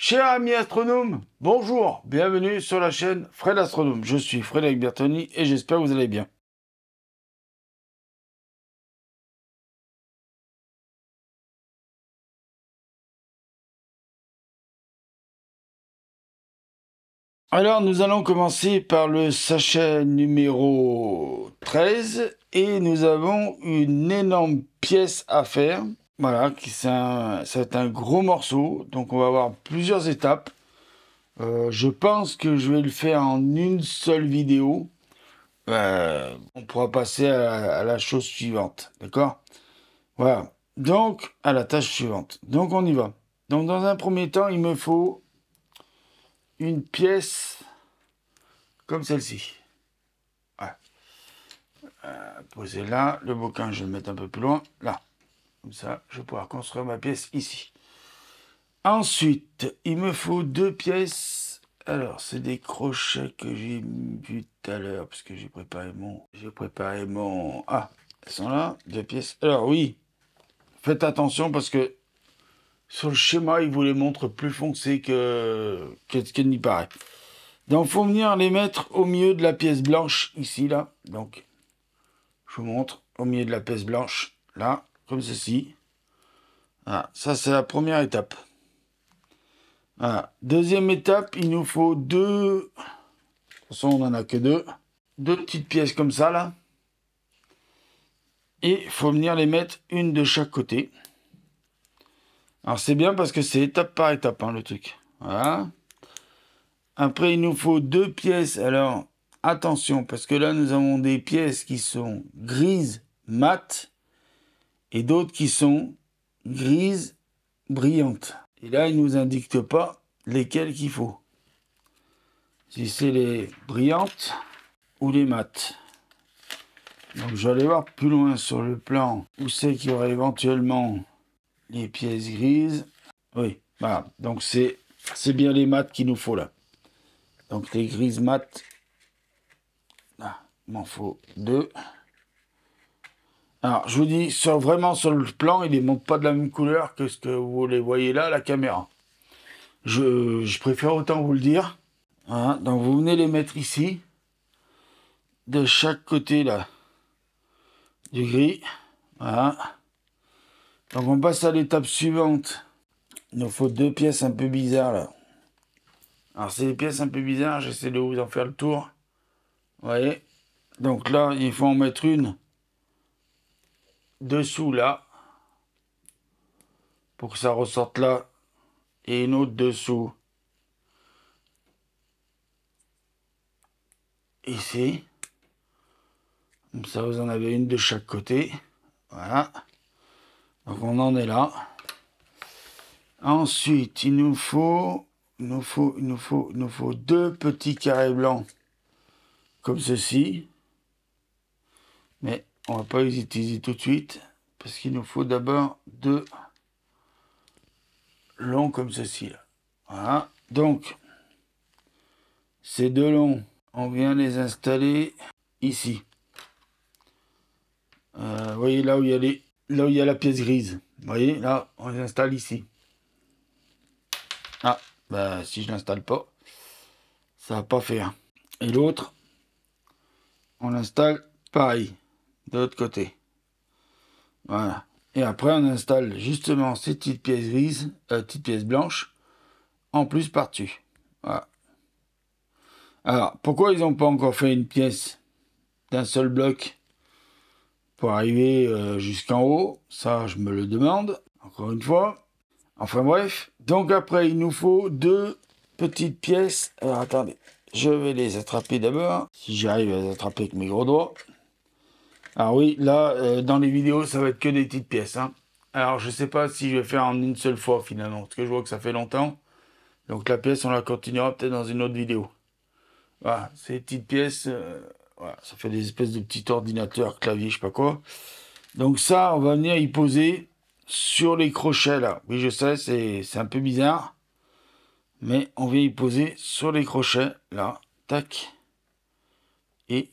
Cher ami astronome, bonjour, bienvenue sur la chaîne Fred Astronome. Je suis Frédéric Bertoni et j'espère que vous allez bien. Alors nous allons commencer par le sachet numéro 13 et nous avons une énorme pièce à faire. Voilà, ça va être un gros morceau, donc on va avoir plusieurs étapes. Je pense que je vais le faire en une seule vidéo. On pourra passer à la chose suivante, d'accord? Voilà, donc à la tâche suivante. Donc on y va. Donc dans un premier temps, il me faut une pièce comme celle-ci. Voilà. Poser là, le bouquin je vais le mettre un peu plus loin, là. Comme ça, je vais pouvoir construire ma pièce ici. Ensuite, il me faut deux pièces. Alors, c'est des crochets que j'ai vus tout à l'heure, parce que j'ai préparé mon... Ah, elles sont là, deux pièces. Alors oui, faites attention parce que sur le schéma, il vous les montre plus foncés que ce qu'il n'y paraît. Donc, il faut venir les mettre au milieu de la pièce blanche, ici, là. Donc, je vous montre au milieu de la pièce blanche, là, comme ceci. Voilà, ça, c'est la première étape. Voilà. Deuxième étape, il nous faut deux... De toute façon, on n'en a que deux. Deux petites pièces comme ça, là. Et il faut venir les mettre une de chaque côté. Alors, c'est bien parce que c'est étape par étape, hein, le truc. Voilà. Après, il nous faut deux pièces. Alors, attention, parce que là, nous avons des pièces qui sont grises, mates, et d'autres qui sont grises, brillantes. Et là, il ne nous indique pas lesquelles qu'il faut. Si c'est les brillantes ou les mates. Donc, je vais aller voir plus loin sur le plan où c'est qu'il y aurait éventuellement les pièces grises. Oui, voilà. Donc, c'est bien les mates qu'il nous faut là. Donc, les grises mates. Là, il m'en faut deux. Alors, je vous dis, vraiment sur le plan, ils ne montrent pas de la même couleur que ce que vous les voyez là à la caméra. Je préfère autant vous le dire. Voilà, donc vous venez les mettre ici, de chaque côté là, du gris. Voilà. Donc on passe à l'étape suivante. Il nous faut deux pièces un peu bizarres là. Alors c'est des pièces un peu bizarres, j'essaie de vous en faire le tour. Vous voyez? Donc là, il faut en mettre une dessous là, pour que ça ressorte là, et une autre dessous ici. Comme ça, vous en avez une de chaque côté. Voilà. Donc on en est là. Ensuite, il nous faut deux petits carrés blancs comme ceci. Mais on va pas les utiliser tout de suite parce qu'il nous faut d'abord deux longs comme ceci là. Voilà. Donc ces deux longs, on vient les installer ici. Vous voyez là où il y a là où il y a la pièce grise. Vous voyez là, on les installe ici. Ah, bah si je l'installe pas, ça va pas faire. Et l'autre, on l'installe pareil, de l'autre côté. Voilà. Et après, on installe justement ces petites pièces grises, petites pièces blanches, en plus par-dessus. Voilà. Alors, pourquoi ils n'ont pas encore fait une pièce d'un seul bloc pour arriver jusqu'en haut? Ça, je me le demande, encore une fois. Enfin bref. Donc après, il nous faut deux petites pièces. Alors, attendez, je vais les attraper d'abord, si j'arrive à les attraper avec mes gros doigts. Alors oui, là, dans les vidéos, ça va être que des petites pièces. Hein. Alors, je sais pas si je vais faire en une seule fois, finalement, parce que je vois que ça fait longtemps. Donc la pièce, on la continuera peut-être dans une autre vidéo. Voilà, ces petites pièces, voilà, ça fait des espèces de petits ordinateurs, clavier, je sais pas quoi. Donc ça, on va venir y poser sur les crochets, là. Oui, je sais, c'est un peu bizarre. Mais on vient y poser sur les crochets, là. Tac. Et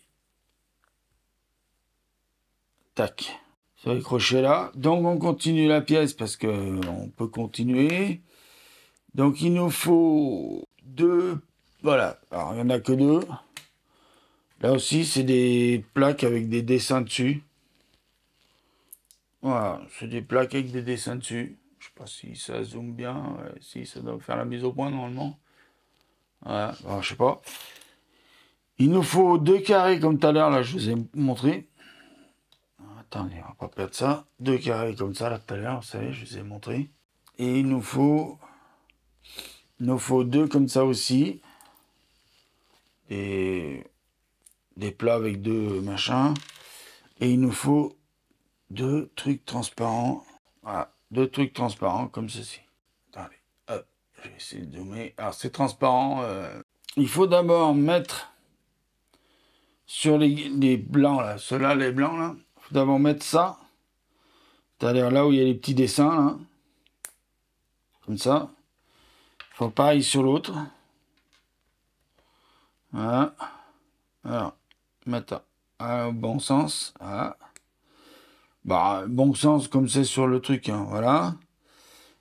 tac. Sur les crochets là. Donc on continue la pièce parce que on peut continuer. Donc il nous faut deux, voilà, alors il n'y en a que deux. Là aussi c'est des plaques avec des dessins dessus. Voilà, c'est des plaques avec des dessins dessus. Je sais pas si ça zoome bien, ouais, si ça doit faire la mise au point normalement. Voilà, alors, je sais pas. Il nous faut deux carrés comme tout à l'heure, là je vous ai montré. Attendez, on va pas perdre ça. Deux carrés comme ça là tout à l'heure, vous savez, je vous ai montré. Et il nous faut deux comme ça aussi. Des plats avec deux machins. Et il nous faut deux trucs transparents. Voilà, deux trucs transparents comme ceci. Attendez, hop, je vais essayer de zoomer. Alors c'est transparent. Il faut d'abord mettre sur les blancs là, ceux-là, les blancs là. Il faut d'abord mettre ça. C'est-à-dire là où il y a les petits dessins là. Comme ça. Il faut pareil sur l'autre. Voilà. Alors, mettre au bon sens. Voilà. Bah, bon sens comme c'est sur le truc, hein, voilà.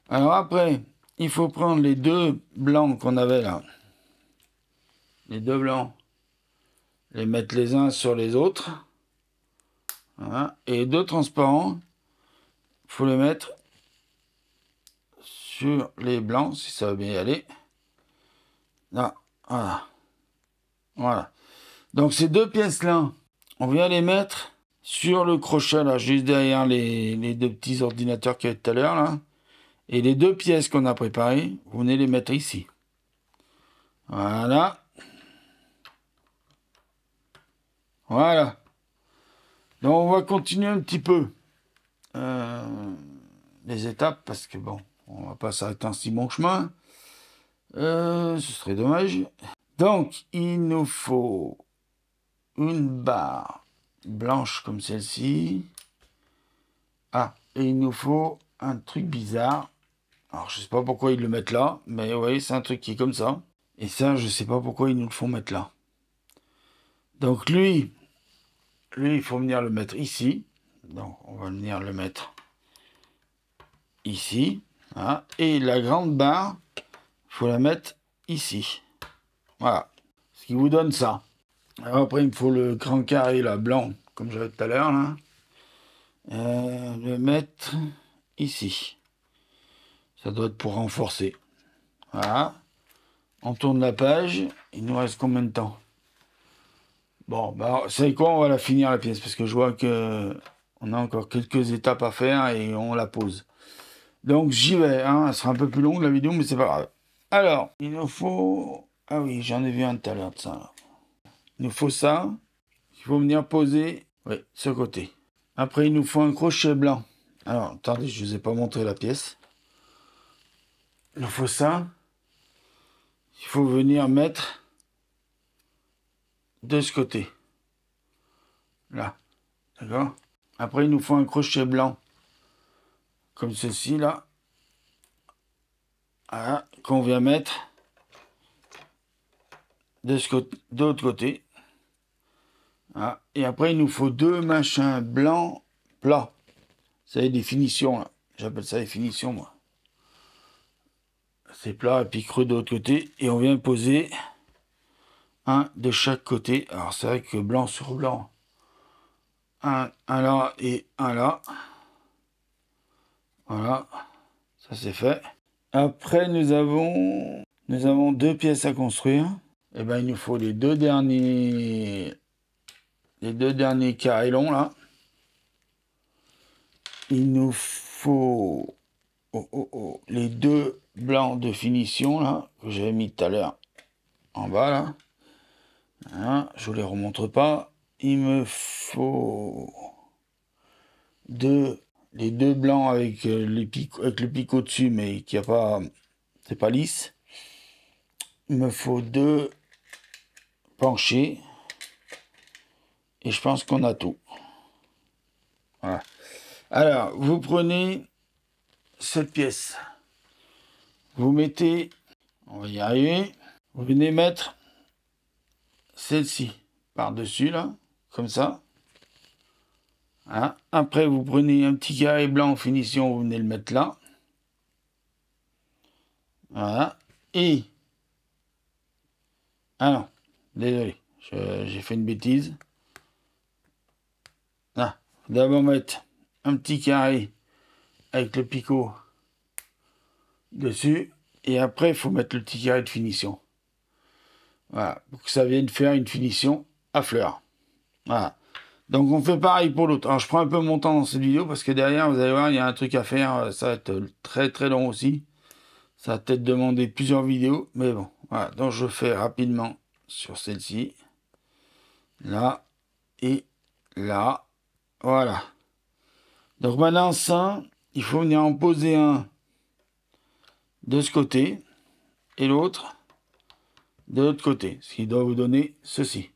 Alors après, il faut prendre les deux blancs qu'on avait là. Les deux blancs. Les mettre les uns sur les autres. Voilà. Et les deux transparents, il faut les mettre sur les blancs, si ça va bien y aller. Là, voilà. Voilà. Donc ces deux pièces-là, on vient les mettre sur le crochet, là, juste derrière les deux petits ordinateurs qu'il y avait tout à l'heure, là. Et les deux pièces qu'on a préparées, vous venez les mettre ici. Voilà. Voilà. Donc on va continuer un petit peu les étapes, parce que bon, on va pas s'arrêter en si bon chemin. Ce serait dommage. Donc, il nous faut une barre blanche comme celle-ci. Ah, et il nous faut un truc bizarre. Alors, je sais pas pourquoi ils le mettent là, mais vous voyez, c'est un truc qui est comme ça. Et ça, je sais pas pourquoi ils nous le font mettre là. Donc, lui, il faut venir le mettre ici. Donc, on va venir le mettre ici. Hein. Et la grande barre, il faut la mettre ici. Voilà. Ce qui vous donne ça. Alors après, il me faut le grand carré là, blanc, comme j'avais tout à l'heure. Là. Le mettre ici. Ça doit être pour renforcer. Voilà. On tourne la page. Il nous reste combien de temps? Bon, bah, c'est quoi? On va la finir la pièce parce que je vois que on a encore quelques étapes à faire et on la pose. Donc j'y vais. Hein. Elle sera un peu plus longue la vidéo, mais c'est pas grave. Alors, il nous faut... Ah oui, j'en ai vu un tout à l'heure de ça. Là. Il nous faut ça. Il faut venir poser, oui, ce côté. Après, il nous faut un crochet blanc. Alors, attendez, je ne vous ai pas montré la pièce. Il nous faut ça. Il faut venir mettre de ce côté. Là. D'accord? Après, il nous faut un crochet blanc. Comme ceci, là. Voilà, qu'on vient mettre de l'autre côté. Voilà. Et après, il nous faut deux machins blancs plats. Ça y est, des finitions, là. J'appelle ça des finitions, moi. C'est plat et puis creux de l'autre côté. Et on vient poser un de chaque côté. Alors, c'est vrai que blanc sur blanc. Un là et un là. Voilà. Ça, c'est fait. Après, nous avons deux pièces à construire. Et ben, il nous faut les deux derniers carrés longs, là. Il nous faut les deux blancs de finition, là, que j'avais mis tout à l'heure en bas, là. Hein, je vous les remontre pas. Il me faut les deux blancs avec le picot dessus, mais qui a pas, c'est pas lisse. Il me faut deux penchés. Et je pense qu'on a tout. Voilà. Alors, vous prenez cette pièce. Vous mettez, on va y arriver. Vous venez mettre celle-ci par-dessus, là, comme ça. Hein. Après, vous prenez un petit carré blanc en finition, vous venez le mettre là. Voilà. Et... Ah non, désolé, j'ai fait une bêtise. Là, d'abord mettre un petit carré avec le picot dessus. Et après, il faut mettre le petit carré de finition. Voilà, pour que ça vienne faire une finition à fleurs. Voilà. Donc on fait pareil pour l'autre. Alors je prends un peu mon temps dans cette vidéo parce que derrière, vous allez voir, il y a un truc à faire. Ça va être très très long aussi. Ça va peut-être demander plusieurs vidéos. Mais bon, voilà. Donc je fais rapidement sur celle-ci. Là et là. Voilà. Donc maintenant, ça, il faut venir en poser un de ce côté et l'autre de l'autre côté. Ce qui doit vous donner ceci.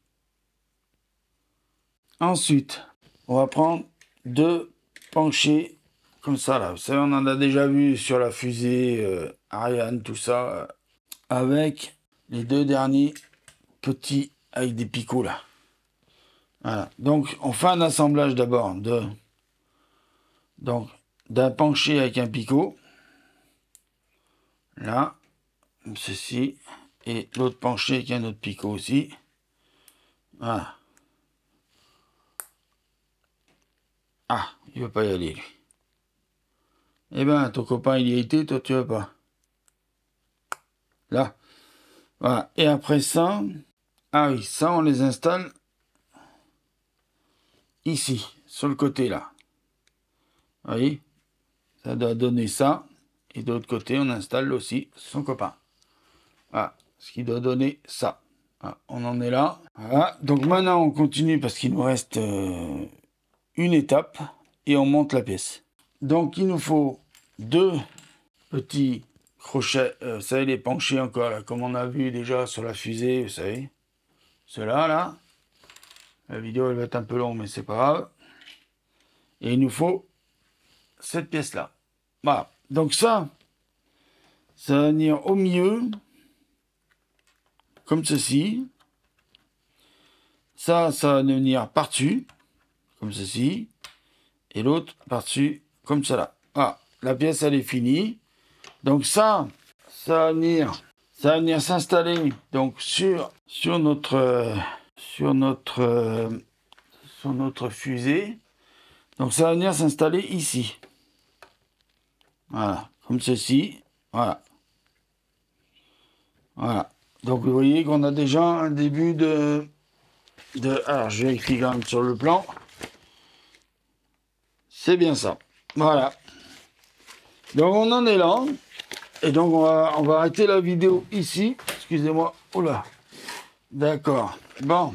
Ensuite, on va prendre deux penchés comme ça là. Vous savez, on en a déjà vu sur la fusée Ariane, tout ça, avec les deux derniers petits avec des picots là. Voilà. Donc, on fait un assemblage d'abord d'un penché avec un picot. Là, ceci. Et l'autre penché avec un autre picot aussi. Voilà. Ah, il veut pas y aller lui. Eh ben, ton copain il y a été, toi tu veux pas. Là. Voilà. Et après ça, ah oui, ça on les installe ici, sur le côté là. Vous voyez? Ça doit donner ça. Et de l'autre côté, on installe aussi son copain. Voilà. Ce qui doit donner ça. Voilà. On en est là. Voilà. Donc maintenant, on continue parce qu'il nous reste une étape. Et on monte la pièce. Donc il nous faut deux petits crochets. Vous savez, les penchés encore, là, comme on a vu déjà sur la fusée, vous savez. Ceux-là, là. La vidéo, elle va être un peu longue, mais c'est pas grave. Et il nous faut cette pièce-là. Voilà. Donc ça va venir au milieu, comme ceci. Ça va venir par-dessus, comme ceci. Et l'autre par-dessus, comme cela. Voilà. La pièce, elle est finie. Donc ça va venir s'installer donc sur notre fusée. Donc ça va venir s'installer ici. Voilà, comme ceci. Voilà. Voilà. Donc vous voyez qu'on a déjà un début alors je vais écrire quand même sur le plan. C'est bien ça. Voilà. Donc on en est là. Et donc on va arrêter la vidéo ici. Excusez-moi. Oula. D'accord. Bon.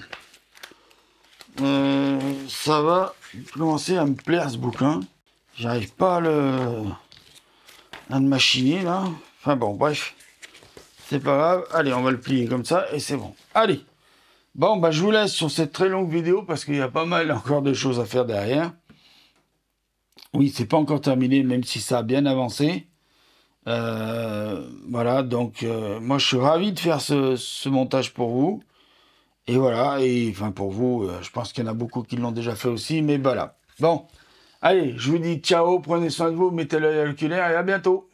Ça va commencer à me plaire ce bouquin. J'arrive pas à le machiner là. Enfin bon, bref. C'est pas grave. Allez, on va le plier comme ça et c'est bon. Allez. Bon, bah je vous laisse sur cette très longue vidéo parce qu'il y a pas mal encore de choses à faire derrière. Oui, c'est pas encore terminé, même si ça a bien avancé. Voilà, donc moi je suis ravi de faire ce montage pour vous. Et voilà, et enfin pour vous, je pense qu'il y en a beaucoup qui l'ont déjà fait aussi, mais voilà. Bon, allez, je vous dis ciao, prenez soin de vous, mettez l'œil à l'oculaire et à bientôt.